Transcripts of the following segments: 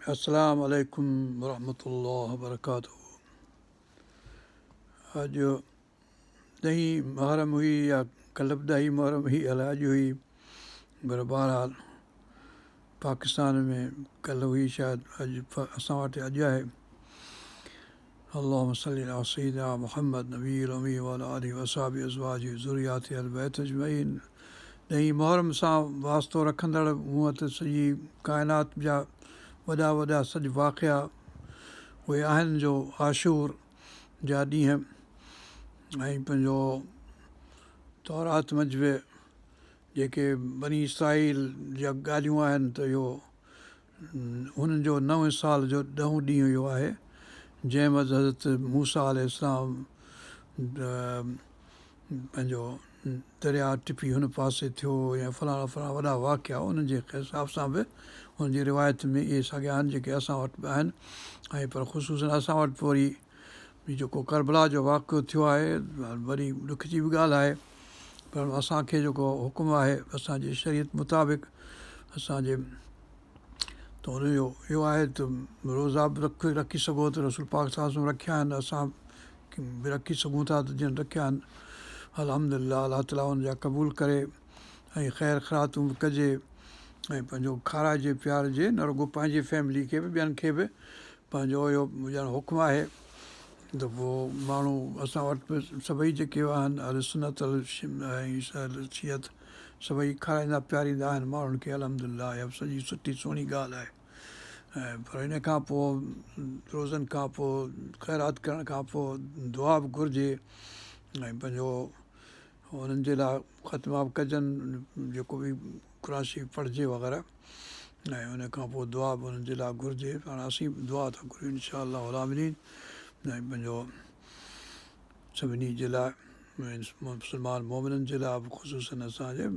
अस्सलाम वालेकुम वरहमतुल्लाहि वबरकातुहू। अॼु ॾहीं मुहर्रम हुई या कल्ह बि ॾहीं मुहर्रम हुई, अलाए अॼु हुई, पर बहरहाल पाकिस्तान में कल्ह हुई शायदि, असां वटि अॼु आहे। अल्लाहुम्मा सल्लि अला सय्यिदिना मुहम्मद नबील उम्मी व अला आलिहि व असहाबिहि अज़वाजिहि ज़ुर्रिय्यातिहि अहल बैत अजमईन। ॾहीं मुहर्रम सां वास्तो रखंदड़ हूअं त सॼी काइनात जा वॾा वॾा सॼा वाक़िआ उहे आहिनि, जो आशूर जा ॾींहं ऐं पंहिंजो तौरात मजिबे जेके बनी इसराईल जा ॻाल्हियूं आहिनि, त इहो हुननि जो नवें साल जो ॾहों ॾींहुं इहो आहे, जंहिं महिल हज़रत मूसा अलैहिस्सलाम पंहिंजो दरिया टिपी हुन पासे थियो, या फलाणा फलाणा वॾा वाक़िआ उन्हनि जे हिसाब सां बि हुनजी रिवायत में इहे साॻिया आहिनि जेके असां वटि बि आहिनि। ऐं पर ख़ुशूसन असां वटि पोइ वरी जेको करबला जो वाक़िओ थियो आहे, वरी ॾुख जी बि ॻाल्हि आहे, पर असांखे जेको हुकुम आहे असांजे शरीयत मुताबिक़ असांजे त हुनजो इहो आहे त रोज़ा बि रखी सघो त रसूल पाक साहिब रखिया आहिनि, असां बि रखी सघूं था त जिन रखिया आहिनि अल्हम्दुलिल्लाह, अलाह ताला हुनजा क़बूल करे ऐं ख़ैर ख़ैरातूं बि कजे ऐं पंहिंजो खाराइजे पीआरिजे, न रुॻो पंहिंजे फैमिली खे बि ॿियनि खे बि। पंहिंजो इहो ॼण हुकुम आहे त पोइ माण्हू असां वटि बि सभई जेके आहिनि अहल सुन्नत ऐं शियत सभई खाराईंदा पीआरींदा आहिनि माण्हुनि खे अल्हम्दुलिल्लाह, इहा बि सॼी सुठी सुहिणी ॻाल्हि आहे। ऐं पर इन खां पोइ रोज़नि खां पोइ ख़ैरात करण खां पोइ दुआ बि घुरिजे ऐं पंहिंजो हुननि जे लाइ ख़तमा बि कजनि, जेको बि क़ुरान शरीफ़ पढ़िजे वग़ैरह, ऐं उन खां पोइ दुआ बि हुननि जे लाइ घुरिजे। पाण असीं बि दुआ था घुरियूं इंशा अल्लाह आमीन। ऐं पंहिंजो सभिनी जे लाइ मुस्लमान मोमिननि जे लाइ बि ख़ुशूसन असांजे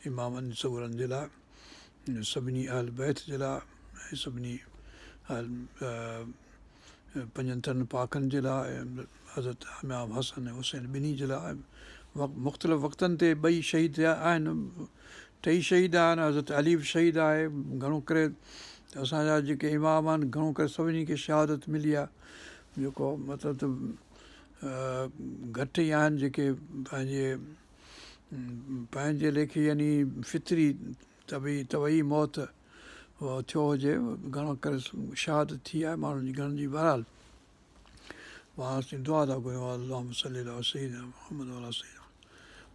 इमामनि सगूरनि जे लाइ, सभिनी अहल बैत जे लाइ ऐं सभिनी पंजनि थियनि पाकनि जे लाइ, हज़रत इमाम हसन ऐं हुसैन ॿिन्ही जे लाइ। मुख़्तलिफ़ वक़्तनि ते ॿई शहीद थिया आहिनि, टई शहीद आहिनि, हज़रत अली बि शहीद आहे। घणो करे असांजा जेके इमाम आहिनि घणो करे सभिनी खे शहादत मिली आहे, जेको मतिलबु त घटि ई आहिनि जेके पंहिंजे लेखे यानी फितरी तबई मौत थियो हुजे, घणो करे शहादत थी आहे माण्हुनि जी घणनि जी। बहरहाल असीं दुआ था कयूं अल्लाहुम्मा सल्लि अला सय्यिदिना मुहम्मद व अला सय्यिदिना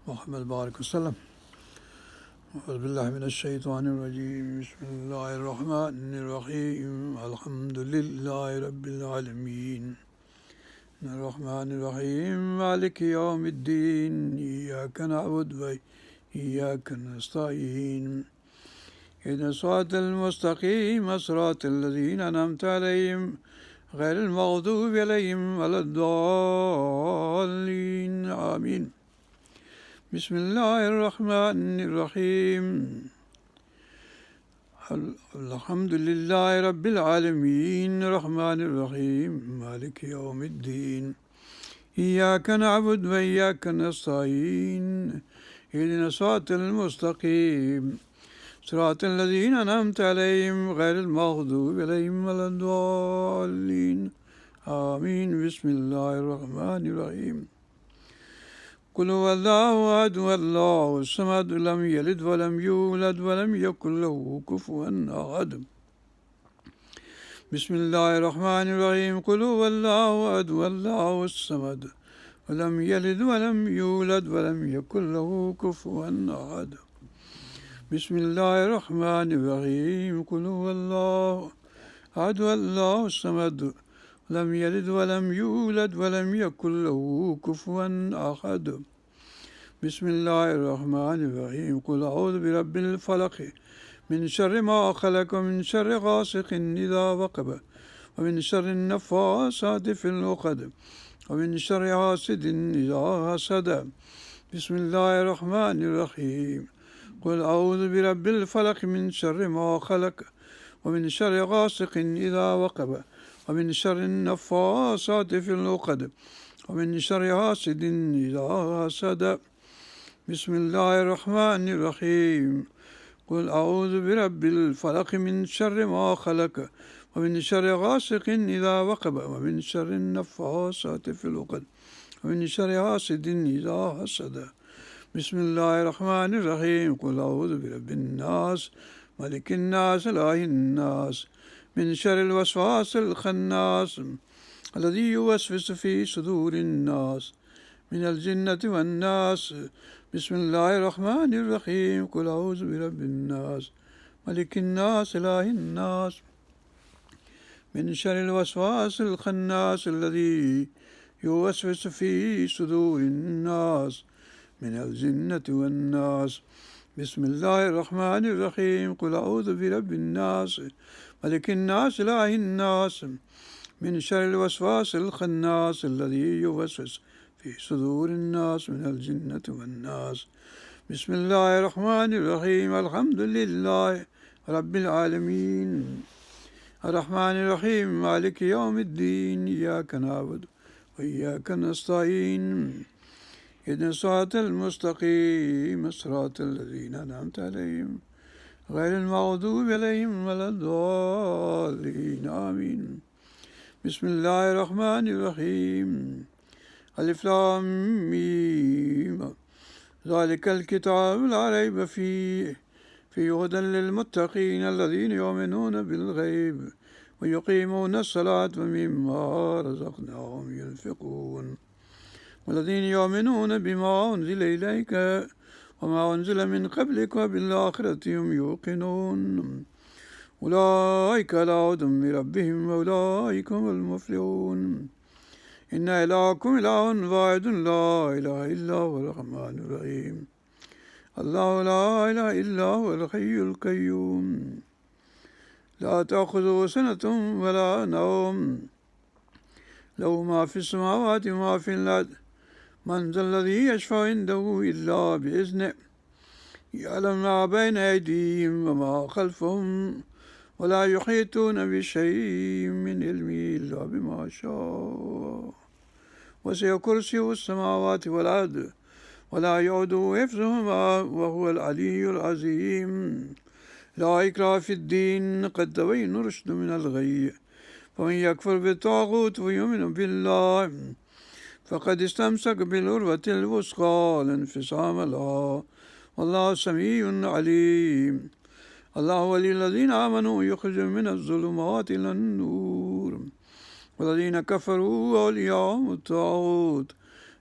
मुहम्मद बारिक वसल्लम। अऊज़ु बिल्लाहि मिनश शैतानिर रजीम, बिस्मिल्लाहिर रहमानिर रहीम, अल्हम्दुलिल्लाहि रब्बिल आलमीन, अर्रहमानिर रहीम, मालिकि यौमिद्दीन, इय्याका नअबुदु व इय्याका नस्तईन, इहदिना सिरातल मुस्तक़ीम, सिरातल लज़ीना अनअमता अलैहिम, गैरिल मग़दूबि अलैहिम वलद्दाल्लीन, आमीन। बिस्मिल्लाहिर रहमानिर रहीम, अल्हम्दुलिल्लाहि रब्बिल आलमीन, रहमानिर रहीम, मालिकि यौमिद्दीन, इय्याका नअबुदु व इय्याका नस्तईन, इहदिना सिरातल मुस्तक़ीम, सिरातल लज़ीना अनअमता अलैहिम, गैरिल मग़दूबि अलैहिम वलद्दाल्लीन, आमीन। बिस्मिल्लाहिर रहमानिर रहीम, कुल हुवल्लाहु अहद अल्लाहु समद, लम यलिद वलम यूलद वलम यकुल लहू कुफुवन अहद। बिस्मिल्लाहिर रहमानिर रहीम, कुल हुवल्लाहु अहद अल्लाहु समद, लम यलिद वलम यूलद वलम यकुल लहू कुफुवन अहद। बिस्मिल्लाहिर रहमानिर रहीम, कुल हुवल्लाहु अहद अल्लाहु समद, लम यलिद वलम यूलद वलम यकुल लहू कुफुवन अहद। बिस्मिल्लाहिर रहमानिर रहीम, कुल अऊज़ु बिरब्बिल फलक़, मिन शर्रि मा ख़लक़, व मिन शर्रि गासिक़िन इज़ा वक़ब, व मिन शर्रि नफ़्फ़ासाति फ़िल उक़द, व मिन शर्रि हासिदिन इज़ा हसद। बिस्मिल्लाहिर रहमानिर रहीम, कुल अऊज़ु बिरब्बिल फलक़, मिन शर्रि मा ख़लक़, व मिन शर्रि गासिक़िन इज़ा वक़ब, व मिन शर्रि नफ़्फ़ासाति फ़िल उक़द, व मिन शर्रि हासिदिन इज़ा हसद। बिस्मिल्लाहिर रहमानिर रहीम, कुल अऊज़ु बिरब्बिल फलक़, मिन शर्रि मा ख़लक़, ومن شر غاسق إذا وقب ومن شر النفاثات في العقد ومن شر حاسد إذا حسد بسم الله الرحمن الرحيم قل أعوذ برب الناس ملك الناس إله الناس من شر الوسواس الخناس الذي يوسوس في صدور الناس من الجنة والناس بسم الله الرحمن الرحيم قل أعوذ برب الناس ملك الناس إله الناس من شر الوسواس الخناس الذي يوسوس في صدور الناس من الجنة والناس بسم الله الرحمن الرحيم قل أعوذ برب الناس ملك الناس إله الناس من شر الوسواس الخناس الذي يوسوس في صدور الناس من الجنة والناس بسم الله الرحمن الرحيم الحمد لله رب العالمين الرحمن الرحيم مالك يوم الدين إياك نعبد وإياك نستعين اهدنا الصراط المستقيم صراط الذين أنعمت عليهم غير المغضوب عليهم ولا الضالين آمين بسم الله الرحمن الرحيم ألف لام ميم ذلك الكتاب لا ريب فيه هدى للمتقين الذين يؤمنون بالغيب ويقيمون الصلاة ومما رزقناهم ينفقون والذين يؤمنون بما أنزل إليك وما أنزل من قبلك وبالآخرة هم يوقنون أولئك على هدى من ربهم وأولئك هم المفلحون إن إلهكم إله واحد لا إله إلا هو الرحمن الرحيم الله لا إله إلا هو الحي القيوم لا تأخذه سنة ولا نوم له ما في السماوات وما في الأرض من ذا الذي يشفع عنده إلا بإذنه يعلم ما بين أيديهم وما خلفهم ولا يحيطون بشيء من علمه إلا بما شاء وسع كرسيه السماوات والأرض ولا يؤوده حفظهما وهو العلي العظيم لا إكراه في الدين قد تبين الرشد من الغي فمن يكفر بالطاغوت ويؤمن بالله فقد استمسك بالعروة الوثقى لا انفصام لها والله سميع عليم الله ولي الذين آمنوا يخرجهم من الظلمات إلى النور والذين كفروا أولياءهم الطاغوت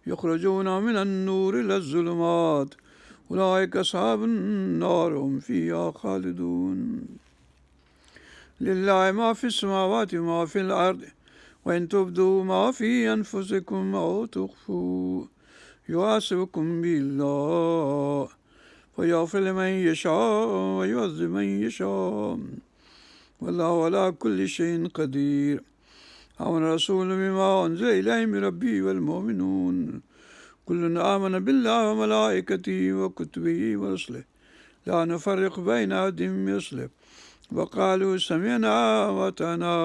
يخرجون من النور إلى الظلمات أولئك أصحاب النار هم فيها خالدون لله ما في السماوات وما في الأرض وإن تبدوا ما في أنفسكم أو تخفوا يحاسبكم به الله فيغفر لمن يشاء ويعذب من يشاء والله على كل شيء قدير آمن الرسول بما أنزل إليه من ربه والمؤمنون كل آمن بالله وملائكته وكتبه ورسله لا نفرق بين أحد من رسله وقالوا سمعنا وأطعنا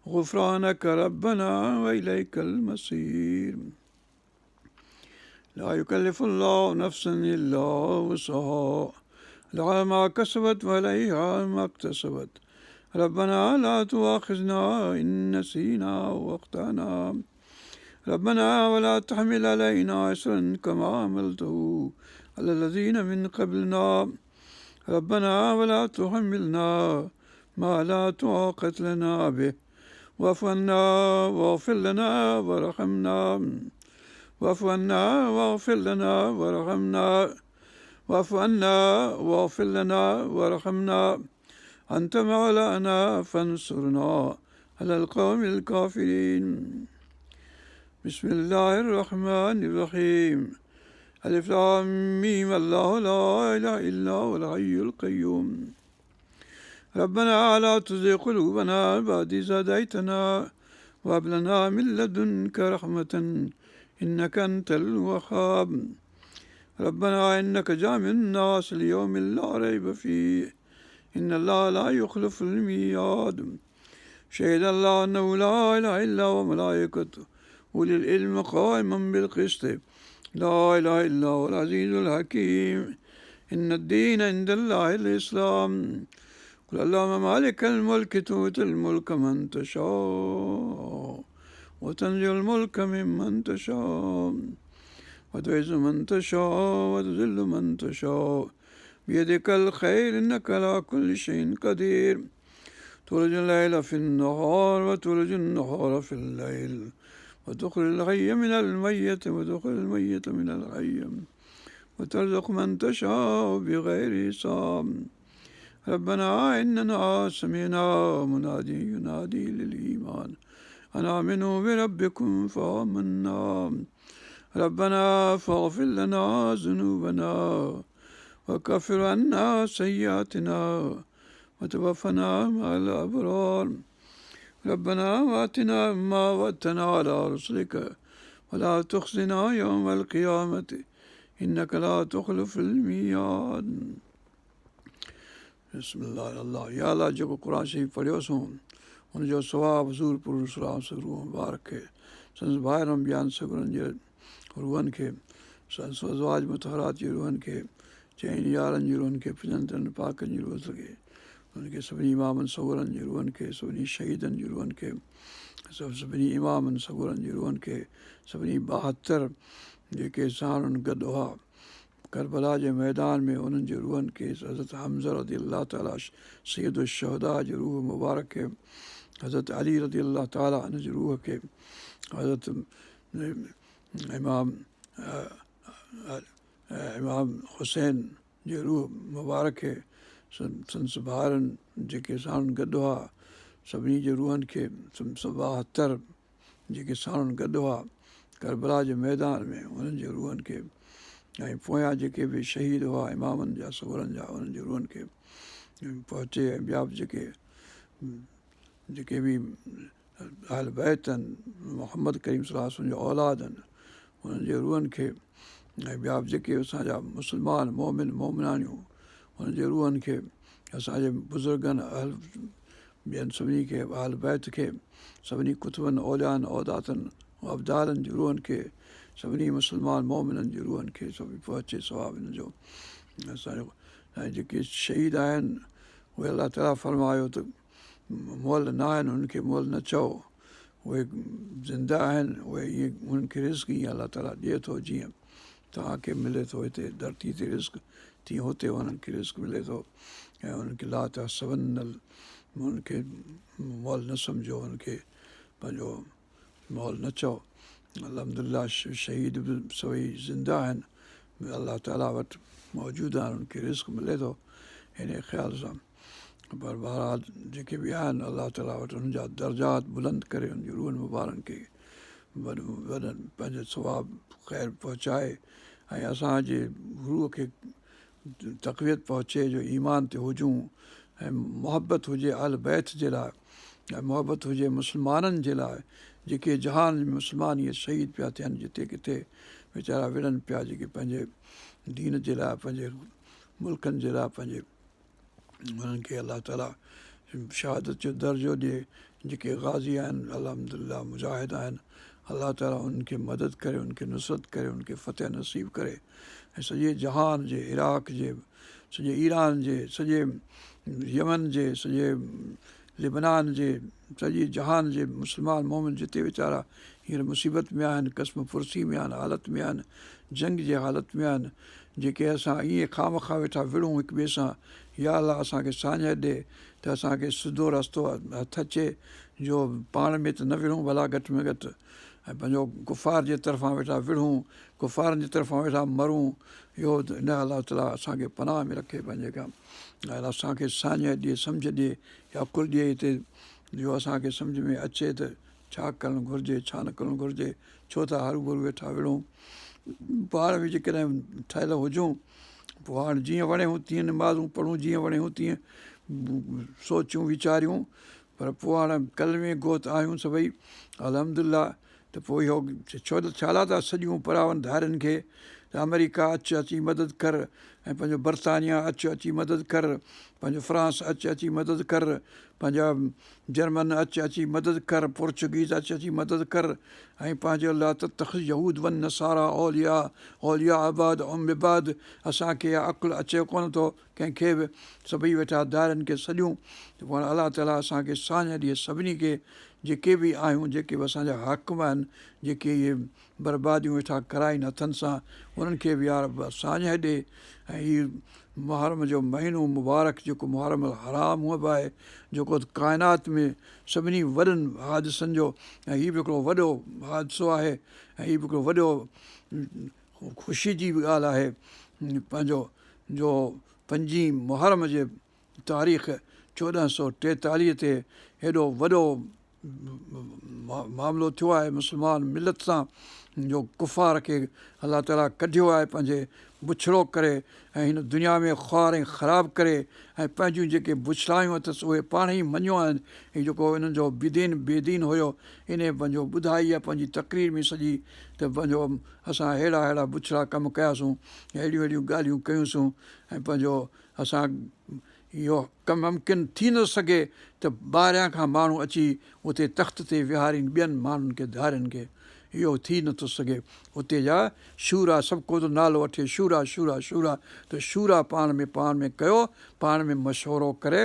غفرانك ربنا وإليك المصير لا يكلف الله نفسا إلا وسعها لها ما كسبت وعليها ما اكتسبت ربنا لا تؤاخذنا إن نسينا وأخطأنا ربنا ولا تحمل علينا إصرا كما حملته على الذين من قبلنا ربنا ولا تحملنا ما لا طاقة لنا به واعف عنا واغفر لنا وارحمنا واعف عنا واغفر لنا وارحمنا واعف عنا واغفر لنا وارحمنا أنت مولانا فانصرنا على القوم الكافرين بسم الله الرحمن الرحيم ألف لام ميم الله لا إله إلا هو الحي القيوم ربنا لا تزغ قلوبنا بعد إذ هديتنا وهب لنا من لدنك رحمة إنك أنت الوهاب ربنا إنك جامع الناس ليوم لا ريب فيه إن الله لا يخلف الميعاد شهد الله أنه لا إله إلا هو وملائكته أولي العلم قائما بالقسط لا إله إلا هو العزيز الحكيم إن الدين عند الله الإسلام قل اللهم مالك الملك تؤتي الملك من تشاء وتنزع الملك ممن تشاء وتعز من تشاء وتذل من تشاء بيدك الخير إنك على كل شيء قدير تولج الليل في النهار وتولج النهار في الليل وتخرج الحي من الميت وتخرج الميت من الحي وترزق من تشاء بغير حساب ربنا إننا سمعنا منادي ينادي للإيمان أن آمنوا بربكم فآمنا ربنا فاغفر لنا ذنوبنا وكفر عنا سيئاتنا وتوفنا مع الأبرار ربنا وآتنا ما وعدتنا على رسلك ولا تخزنا يوم القيامة إنك لا تخلف الميعاد بسم الله الله या अल्लाह जेको क़ुर शरीफ़ पढ़ियोसीं हुनजो सवाबु हज़ूर पुरुष रूह मुबारक खे संदसि भाइरनि ॿियनि सगुरनि जे रूहनि खे संदसि अज़वाज मुतहरात जी रूहनि खे चइनि यारनि जी रूहनि खे पंजनि पाकनि जी रूह खे हुनखे सभिनी इमामनि सगुरनि जी रूहनि खे सभिनी शहीदनि जी रूहनि खे सभिनी इमामनि सगुरनि जी रूहनि खे सभिनी 72 जेके साणुनि गॾु हुआ करबला जे मैदान में उन्हनि जे रूहनि खे हज़रत हमज़ा रज़ी अलाह ताला सैयद शुहदा जी रूह मुबारक खे हज़रत अली रज़ी अलाह ताला हिन जी रूह खे हज़रत इमाम हुसैन जे रूह मुबारक खे संदसि भाउरनि जेके साणुनि गॾु हुआ सभिनी जे रूहनि खे 72 जेके साणुनि गॾु हुआ करबला जे मैदान में उन्हनि जे रूहनि खे ऐं पोयां जेके बि शहीद हुआ इमामनि जा सगुरनि जा उन्हनि जे रूहनि खे पहुचे ऐं ॿिया बि जेके बि अहल बैत आहिनि मोहम्मद करीम सल्लल्लाहु अलैहि वसल्लम जो औलाद आहिनि उन्हनि जे रूहनि खे ऐं ॿिया बि जेके असांजा मुस्लमान मोमिन मोमिनानियूं उन्हनि जे रूहनि खे असांजे बुज़ुर्गनि ॿियनि सभिनी खे अहल बैत खे सभिनी कुतुबनि औलियानि औदातनि अब्दालनि जी रूहनि खे सभिनी मुस्लमान मोमिननि जी रूहनि खे सभु पहुचे सवाबु हिन जो असांजो ऐं जेके शहीद आहिनि उहे अलाह ताला फरमायो त मुअल न आहिनि उन्हनि खे मुअल न चओ उहे ज़िंदा आहिनि उहे ईअं उन्हनि खे रिस्क ईअं अलाह ताला ॾिए थो जीअं तव्हांखे मिले थो हिते धरती ते रिस्क तीअं हुते उन्हनि खे रिस्क मिले थो ऐं उन्हनि खे ला तहसबन्नल उन्हनि खे मुअल न सम्झो उन्हनि खे पंहिंजो मुअल न चओ अल्हम्दुलिल्लाह शहीद बि सभई ज़िंदा आहिनि अलाह ताला वटि मौजूदु आहिनि उन्हनि खे रिस्क मिले थो हिन ख़्याल सां पर बहरहाल जेके बि आहिनि अलाह ताला वटि उन्हनि जा दर्जात बुलंद करे उन जी रूहनि मुबारकनि खे वॾनि पंहिंजे सवाबु ख़ैर पहुचाए ऐं असांजे रूह खे तक़वियत पहुचे जो ईमान ते हुजूं ऐं मुहबत हुजे अहल बैत जे लाइ ऐं मुहबत हुजे मुस्लमाननि जे लाइ जेके जहान में मुस्लमान इहे शहीद पिया थियनि जिते किथे वीचारा विढ़नि पिया जेके पंहिंजे दीन जे लाइ पंहिंजे मुल्कनि जे लाइ पंहिंजे उन्हनि खे अलाह ताला शहादत जो दर्जो ॾिए जेके गाज़ी आहिनि अल्हम्दुलिल्लाह मुजाहिद आहिनि अलाह ताला उन्हनि खे मदद करे उनखे नुसरत करे उनखे फ़तह नसीब करे ऐं सॼे जहान जे इराक जे सॼे ईरान जे सॼे यमन जे सॼे लिबनान जे सॼे जहान जे मुस्लमान मोमिन जिते वीचारा हींअर मुसीबत में आहिनि क़स्म फुर्सी में आहिनि हालत में आहिनि जंग जे हालत में आहिनि जेके असां ईअं खामखा वेठा विढ़ूं हिक ॿिए सां या अलाह असांखे साञ ॾे त असांखे सिधो रस्तो हथु अचे जो पाण में त न विढ़ूं भला घटि में घटि ऐं पंहिंजो कुफ़ार जे तरफ़ां वेठा विढ़ूं कुफ़ारनि जे तरफ़ां वेठा मरूं इहो हिन अलाह ताला असांखे पनाह में रखे पंहिंजे खां ऐं असांखे साञ ॾिए सम्झ ॾिए या अकुलु ॾिए हिते जो असांखे सम्झ में अचे त छा करणु घुरिजे छा न करणु घुरिजे छो त हरू भरू वेठा विढ़ूं पाण बि जेकॾहिं ठहियल हुजूं पोइ हाणे जीअं वणियूं तीअं निमाज़ूं पढ़ूं जीअं वणियूं तीअं सोचूं वीचारियूं पर पोइ हाणे कल में गोत आहियूं सभई अल्हम्दुलिल्लाह त पोइ इहो छो त छा था सॼूं परावनि धारियुनि खे त अमेरिका अची मदद कर, ऐं पंहिंजो बर्तानिया अची मदद कर, पंहिंजो फ्रांस अची मदद कर, पंहिंजा जर्मन अची मदद कर, पोर्चुगीज़ अची मदद कर, ऐं पंहिंजो अलाह यहूद वन नसारा औलिया औलिया आबाद इबाद। असांखे इहा अकुलु अचे कोन थो कंहिंखे बि, सभई वेठा दाइरनि खे सॼूं। त पोइ अलाह ताला असांखे साञ ॾिए सभिनी खे, जेके बि आहियूं, जेके बि असांजा हाकिम आहिनि, जेके इहे बर्बादियूं वेठा कराइनि हथनि सां, उन्हनि खे बि यार साञ ॾिए। ऐं हीउ मुहर्रम जो महीनो मुबारक, जेको मुहर्रम हराम हूअ बि आहे, जेको काइनात में सभिनी वॾनि हादिसनि जो, ऐं हीउ बि हिकिड़ो वॾो हादिसो आहे, ऐं हीउ बि हिकिड़ो वॾो ख़ुशी जी बि ॻाल्हि आहे। पंहिंजो जो 5 मुहर्रम जे तारीख़ 1443 ते हेॾो वॾो मामिलो थियो आहे मुस्लमान मिलत सां, जो कुफ़ार खे अलाह ताला कढियो आहे पंहिंजे बुछड़ो करे, ऐं हिन दुनिया में ख़्वार ऐं ख़राबु करे, ऐं पंहिंजूं जेके बुछड़ायूं अथसि उहे पाण ई मञियो आहिनि। ऐं जेको हिननि जो बेदीन हुयो, इन पंहिंजो ॿुधाई आहे पंहिंजी तक़रीर में सॼी, त पंहिंजो असां अहिड़ा बुछड़ा कमु कयासीं, अहिड़ियूं अहिड़ियूं ॻाल्हियूं कयूंसीं, ऐं पंहिंजो असां इहो कमु मुमकिन थी न सघे त ॿाहिरियां खां माण्हू अची उते तख़्त ते विहारीनि ॿियनि माण्हुनि खे धारियुनि खे, इहो थी नथो सघे। उते जा शूरा, सभु को त नालो वठे शूरा शूरा शूरा, त शूरा पाण में कयो, पाण में मशवरो करे,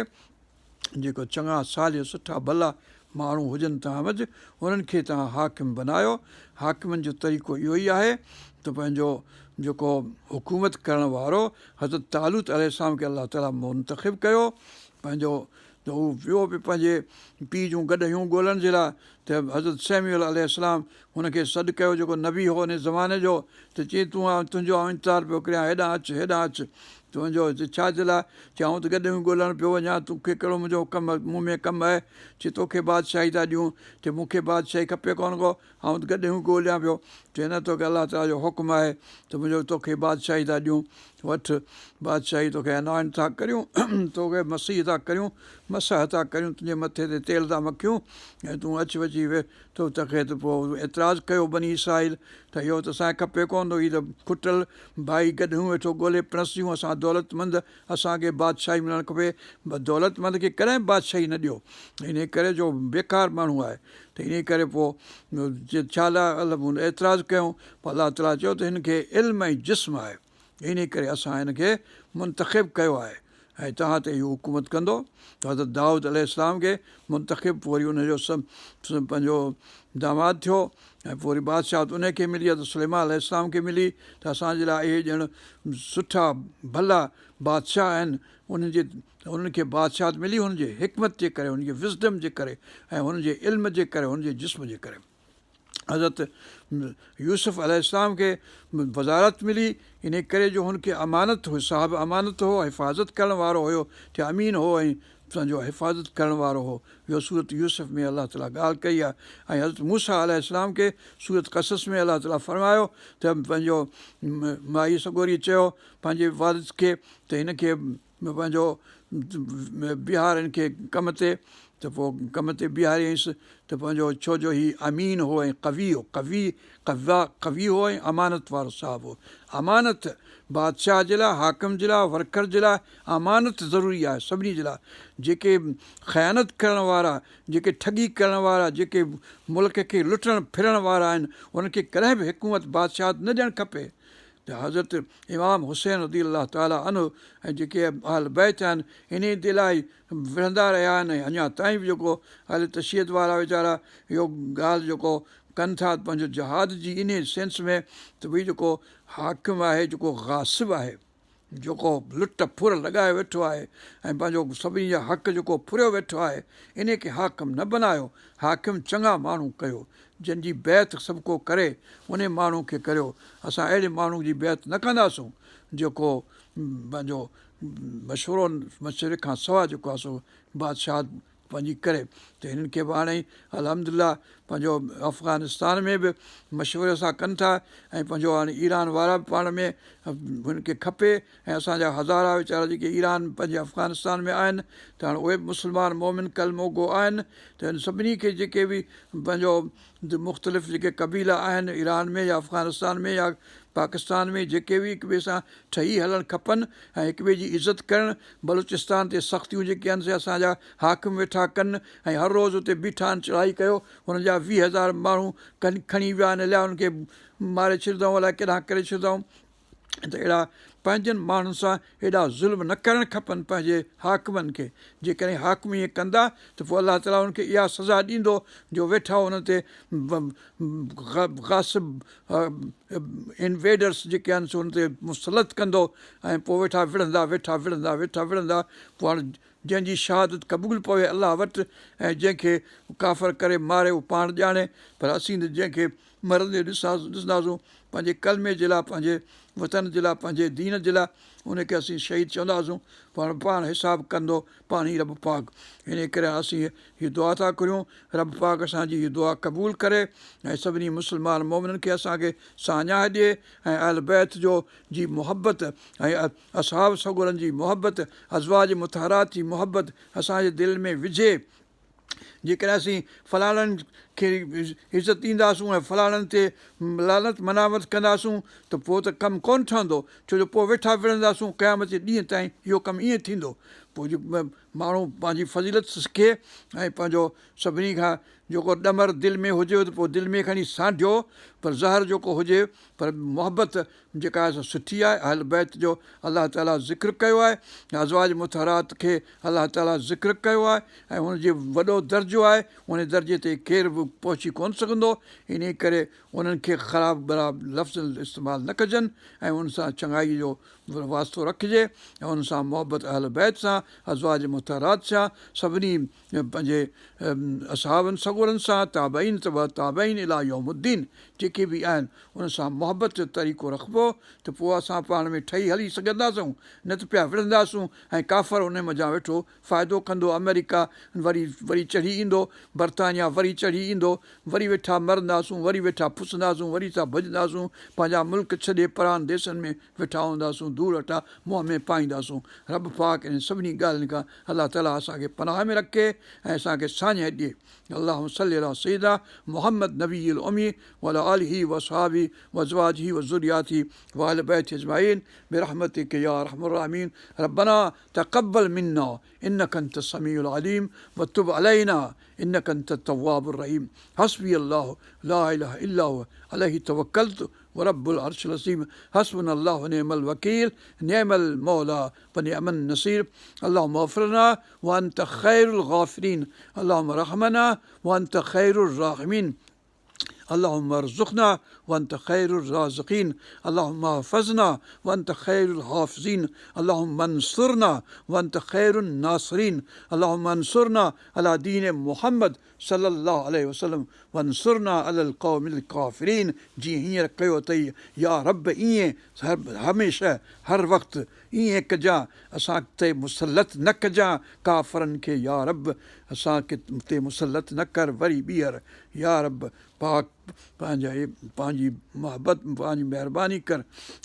जेको चङा सालिय सुठा भला माण्हू हुजनि तव्हां वटि, उन्हनि खे तव्हां हाकिम बनायो। हाकिमनि जो तरीक़ो इहो ई आहे त पंहिंजो जेको हुकूमत करण वारो हज़रत तालूत अलैहिस्सलाम खे अलाह ताला मुंतख़िब कयो पंहिंजो, त हू वियो बि पंहिंजे पीउ जूं गॾियूं ॻोल्हण जे लाइ। त हज़रत सैम्यूअल अलैहिस्सलाम हुनखे सॾु कयो, जेको नबी हो उन ज़माने जो, त चई तुंहिंजो आउं इंतज़ारु पियो करियां, हेॾां अचु, तुंहिंजो छा जे लाइ? चई आउं त गॾियूं ॻोल्हण पियो वञा, तोखे कहिड़ो मुंहिंजो कमु मूं में कमु आहे? चई तोखे बादशाही था ॾियूं। चई मूंखे बादशाही खपे कोन को, आउं त गॾियूं ॻोल्हियां पियो। चई न, तोखे अलाह ताला जो हुकुम आहे त मुंहिंजो तोखे बादशाही था ॾियूं, वठि बादशाही, तोखे अनाइंट था करियूं, तोखे मसीह था करियूं, मसह था करियूं, तुंहिंजे मथे ते तेल था मखियूं, ऐं तूं अची वञी वे तो तोखे त पोइ एतिराज़ु कयो बनी इसराईल त इहो त असांखे खपे कोन थो, हीअ त खुटल भाई गॾियूं वेठो ॻोल्हे प्रसियूं, असां दौलतमंद, असांखे बादशाही मिलणु खपे। दौलतमंद खे कॾहिं बादशाही न ॾियो, इन करे जो बेकार माण्हू आहे। त इन करे पोइ छा लाइ एतिराज़ु कयूं? पोइ अलाह ताला चयो त हिन खे इल्मु ऐं जिस्म आहे, इन करे असां हिन खे मुंतख़िब कयो आहे, ऐं तव्हां ते इहो हुकूमत कंदो। त हज़रत दाऊद अलैहिस्सलाम खे मुंतख़िब, पोइ वरी हुनजो सभु पंहिंजो दामाद थियो, ऐं पोइ वरी बादशाह उनखे मिली, हज़रत सुलेमान अलैहिस्सलाम खे मिली। त असांजे लाइ इहे ॼण सुठा भला बादशाह आहिनि। उन्हनि खे बादशाह मिली हुनजे हिकमत जे करे, हुनजे विज़डम जे करे, ऐं हुनजे इल्म जे करे, हुनजे जिस्म जे करे। हज़रत यूसुफ अलैहिस्सलाम खे वज़ारत मिली, इन करे जो हुनखे अमानत हुई, साहिबु अमानत हो, हिफ़ाज़त करण वारो हुयो, त अमीन हो ऐं पंहिंजो हिफ़ाज़त करण वारो हो। इहो सूरत यूसुफ में अलाह ताला ॻाल्हि कई आहे। ऐं हज़रत मूसा अलैहिस्सलाम खे सूरत क़सस में अलाह ताला फरमायो त पंहिंजो माई सॻोरी चयो पंहिंजे वारिस खे त हिनखे पंहिंजो बिहार हिनखे कम ते, त पोइ कम ते बीहारियईंसि, त पंहिंजो छो जो हीउ अमीन हो ऐं कवी हो, कवी हो ऐं अमानत वारो साहिबु हो। अमानत बादशाह जे लाइ, हाकिम जे लाइ, वर्कर जे लाइ अमानत ज़रूरी आहे सभिनी जे लाइ। जेके ख़यानत करण वारा, जेके ठगी करण वारा, जेके मुल्क खे लुटण फिरण वारा आहिनि, उन्हनि खे कॾहिं बि हुकूमत बादशाह न ॾियणु खपे। त हज़रत इमाम हुसैन रज़ी अलाह ताला अनहु ऐं जेके अहल बैत आहिनि, इन जे लाइ विढ़ंदा रहिया आहिनि, ऐं अञा ताईं बि जेको अहल तशयत वारा वीचारा इहो ॻाल्हि जेको कनि था पंहिंजो जहाद जी इन सेंस में, त भई जेको हाकिम आहे, जेको ग़ासिब आहे, जेको लुट फुर लॻाए वेठो आहे, ऐं पंहिंजो सभिनी जा हक़ जेको फुरियो वेठो आहे, इन खे हाकिम न बनायो। हाकिम चङा माण्हू कयो, जंहिंजी बैत सभु को करे, उन माण्हू खे करियो। असां अहिड़े माण्हू जी बैत न कंदासूं जेको पंहिंजो मशवरे खां सवाइ जेको आहे सो बादशाह पंहिंजी करे। त हिननि खे बि हाणे अल्हम्दुलिल्लाह पंहिंजो अफ़गानिस्तान में बि मशवरे सां कनि था, ऐं पंहिंजो हाणे ईरान वारा बि पाण में हुनखे खपे, ऐं असांजा हज़ारा वीचारा जेके ईरान पंहिंजे अफ़गानिस्तान में आहिनि, त हाणे उहे बि मुस्लमान मोमिन कलमो गो आहिनि। त हिन सभिनी खे जेके बि पंहिंजो मुख़्तलिफ़ जेके क़बीला आहिनि ईरान में या अफ़गानिस्तान में या पाकिस्तान में जेके बि हिक ॿिए सां ठही हलणु खपनि ऐं हिक ॿिए जी इज़त करणु। बलूचिस्तान ते सख़्तियूं जेके आहिनि से असांजा हाकिम वेठा कनि ऐं हर रोज़ु उते बीठा आहिनि चढ़ाई कयो, हुनजा 20,000 माण्हू खणी विया आहिनि, अलाए हुनखे मारे छॾींदऊं, अलाए केॾांहुं करे छॾींदऊं। त अहिड़ा पंहिंजनि माण्हुनि सां हेॾा ज़ुल्म न करणु खपनि पंहिंजे हाकिमनि खे। जेकॾहिं हाकिम ईअं कंदा त पोइ अलाह ताला हुनखे इहा सज़ा ॾींदो जो वेठा हुन ते ग़ासिब इनवेडर्स जेके आहिनि सो हुन ते मुसलत कंदो ऐं पोइ वेठा विढ़ंदा पोइ हाणे जंहिंजी शहादत क़बूल पवे अलाह वटि ऐं जंहिंखे काफ़र करे मारे उहो पाण ॼाणे, पर असीं त जंहिंखे मरंदे ॾिसंदासीं पंहिंजे कलमे जे लाइ, पंहिंजे वतन जे लाइ, पंहिंजे दीन जे लाइ, उनखे असीं शहीद चवंदासीं, पाण हिसाबु कंदो पाण ई रब पाक। इन करे असीं हीअ दुआ था करियूं रब पाक असांजी हीअ दुआ क़बूल करे ऐं सभिनी मुस्लमान मोमिननि खे असांखे साञाह ॾिए ऐं अहल बैत जो जी मुहबत ऐं असहाब सगोरनि जी मुहबत, अज़वाज मुतहरात जी मुहबत असांजे दिलि में विझे। जेकॾहिं असीं फलाणनि खे इज़त ॾींदासूं ऐं फलाणनि ते लानत मनावत कंदासूं त पोइ त कमु कोन ठहंदो, छो जो पोइ वेठा विढ़ंदासूं क़यामत जे ॾींहं ताईं इहो कमु ईअं थींदो। पोइ माण्हू पंहिंजी फज़ीलत सिखे ऐं पंहिंजो सभिनी खां जेको ॾमर दिलि में हुजे त पोइ दिलि में खणी सांढियो, पर ज़हर जेको हुजे पर मुहबत जेका आहे सुठी आहे। अहल बैत जो अलाह ताला ज़िक्र कयो आहे, अज़वाज मुतहरात खे अलाह ताला ज़िक्र कयो आहे ऐं हुनजो वॾो दर्जो आहे, उन दर्जे ते केर बि पहुची कोन सघंदो। इन करे उन्हनि खे ख़राबु बराबु लफ़्ज़ इस्तेमालु न कजनि ऐं उन सां चङाई जो वास्तो रखिजे ऐं उन सां मुहबत अहल बैत सां, अज़वाज मुतहरात सां, सभिनी पंहिंजे असहाबनि सगोरनि सां, ताबईन ताबईन इला यौमुद्दीन जेके बि आहिनि उन सां मुहबत जो तरीक़ो रखिबो त पोइ असां पाण में ठही हली सघंदासूं, न त पिया विढ़ंदासूं ऐं काफ़र उन मज़ा वेठो फ़ाइदो कंदो। अमेरिका वरी चढ़ी ईंदो, बर्तानिया वरी चढ़ी ईंदो, वरी वेठा मरंदासूं, वरी वेठा फुसंदासूं, वरी था भॼंदासूं, पंहिंजा मुल्क छॾे परान देशनि में वेठा हूंदासूं, धूड़ वटा मुंहं में पाईंदासूं। रब पाक इन सभिनी ॻाल्हियुनि खां अलाह ताला असांखे पनाह में रखे ऐं असांखे साञाह ॾिए। अल्लाहुम्मा सल्लि अला सय्यिदिना मुहम्मद नबील उम्मी व अला आलिहि व असहाबिहि व अज़वाजिहि व ज़ुर्रिय्यातिहि व अहलि बैतिहि अजमईन बिरहमतिक या अरहमर राहिमीन। रब्बना तक़ब्बल मिन्ना इन्नका अंतस समीउल अलीम व तुब अलैना इन्नका अंतत तव्वाबुर रहीम। हस्बी अल्लाहु ला इलाहा इल्ला हुव अलैहि तवक्कलतु व रब्बुल अर्शिल अज़ीम। हस्बुनल्लाहु व निअमल वकील निअमल मौला व निअमन नसीर। अल्लाहुम्मा अग़फिर लना व अंत खैरुल गाफ़िरीन। अल्लाहुम्मा रहमना व अंत खैरुर राहिमीन। अल्लाहुम्मा अर्ज़ुक़ना व अंत खैरुर राज़िक़ीन। अल्लाहुम्मा हफ़ज़ना व अंत खैरुल हाफ़िज़ीन। अल्लाहुम्मा अंसुरना व अंत खैरुन नासिरीन। अल्लाहुम्मा अंसुरना अला दीन मुहम्मद सल्लल्लाहु अलैहि वसल्लम वंसुरना अलल क़ौमिल काफ़िरीन। जीअं हींअर कयो अथई या रब ईअं हमेशह हर वक़्तु ईअं कजां, असां ते मुसलत न कजां काफ़रनि खे। या रब असांखे ते मुसलत न कर वरी ॿीहर। या रब पाक पंहिंजी मुहबत पंहिंजी महिरबानी कर।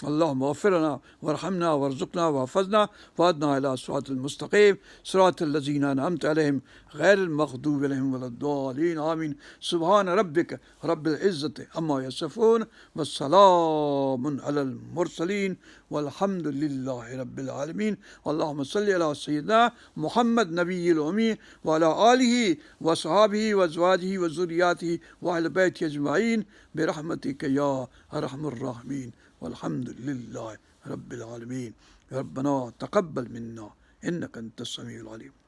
अल्लाहुम्मा अग़फिर लना वरहमना वरज़ुक़ना वहफ़ज़ना वहदना इला सिरातिल मुस्तक़ीम सिरातिल लज़ीना अनअमत अलैहिम ग़ैरिल मग़दूबि अलैहिम वलद्दालीन आमीन। सुब्हान रब्बिक रब्बिल इज़्ज़ति अम्मा यसिफ़ून वस्सलामुन अलल मुरसलीन वल्हम्दुलिल्लाहि रब्बिल आलमीन। अल्लाहुम्मा सल्लि अला सय्यिदिना मुहम्मद नबील उम्मी व अला आलिहि व असहाबिहि व अज़वाजिहि व ज़ुर्रिय्यातिहि व अहलि बैतिहि अजमईन बिरहमतिक या अरहमर राहिमीन वल्हम्दुलिल्लाहि रब्बिल आलमीन। रब्बना तक़ब्बल मिन्ना इन्नका अंतस समीउल अलीम।